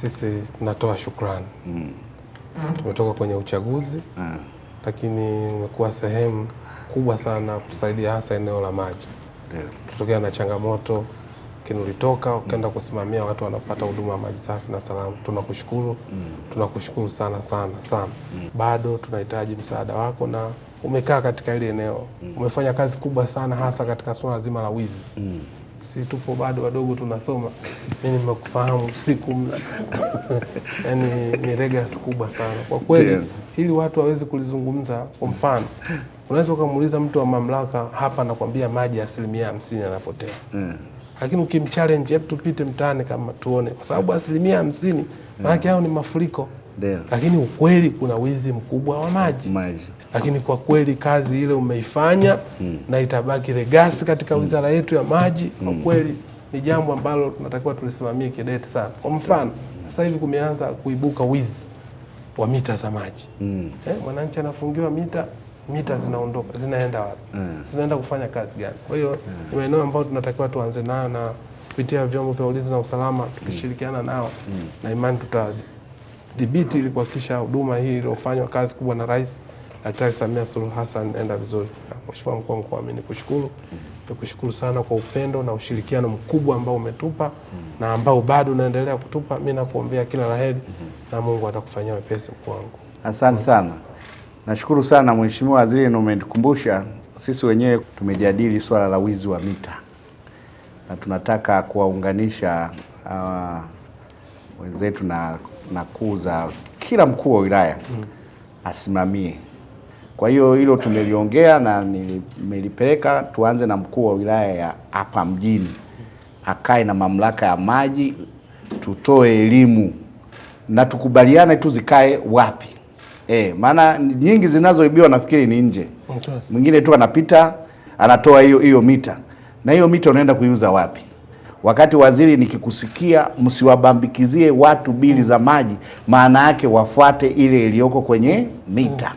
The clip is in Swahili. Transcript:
Sisi tunatoa shukrani. Tumetoka kwenye uchaguzi lakini umekuwa sehemu kubwa sana kusaidia hasa eneo la maji. Tutokea na changamoto, lakini ulitoka ukaenda kusimamia watu wanapata huduma ya maji safi na salama. Tunakushukuru. Tunakushukuru sana sana sana. Bado tunahitaji msaada wako na umekaa katika ile eneo. Umefanya kazi kubwa sana hasa katika swala zima la wizi. Sisi tupo bado wadogo tunasoma. Mimi nimekufahamu usiku yani ni legacy kubwa sana. Kwa kweli hili watu hawezi kulizungumza. Kwa mfano, unaweza kumuuliza mtu wa mamlaka hapa anakuambia maji 50% yanapotea. Lakini ukimchallenge hebu tupite mtaani kama tuone, kwa sababu 50% maana yao ni mafuriko. Lakini ukweli kuna wizi mkubwa wa maji. Lakini kwa kweli kazi ile umeifanya na itabaki legacy katika wizara yetu ya maji. Kwa kweli ni jambo ambalo tunatakiwa tulisimamie kidete sana. Kwa mfano, sasa hivi kumeanza kuibuka wizi wa mita za maji. Mwananchi anafungiwa mita zinaondoka, zinaenda wapi? Zinaenda kufanya kazi gani? Kwa hiyo ni maeneo ambayo tunatakiwa tuanze nayo na kupitia vyombo vya ulinzi na usalama tukishirikiana nao na imani tutadhibiti ili kuhakikisha huduma hii iliyofanywa kazi kubwa na Rais Daktari Samia Suluhu Hassan enda vizuri. Mheshimiwa Mkuu wa Mkoa, mimi nikushukuru sana kwa upendo na ushirikiano mkubwa ambao umetupa na ambao bado unaendelea kutupa. Mimi nakuombea kila laheri na Mungu atakufanyia wepesi mkuu wangu. Asante sana. Nashukuru sana Mheshimiwa Waziri, na umenikumbusha sisi wenyewe tumejadili swala la wizi wa mita. Na tunataka kuwaunganisha wenzetu na kuuza kila mkuu wa wilaya asimamie. Kwa hiyo hilo tumeliongea na nimelipeleka, tuanze na mkuu wa wilaya ya hapa mjini. Akae na mamlaka ya maji, tutoe elimu na tukubaliane tu zikae wapi. Maana nyingi zinazoibiwa nafikiri ni nje. Mwingine tu anapita anatoa hiyo mita. Na hiyo mita unaenda kuiuza wapi? Wakati waziri, nikikusikia msiwabambikizie watu bili za maji, maana yake wafuate ile iliyoko kwenye mita.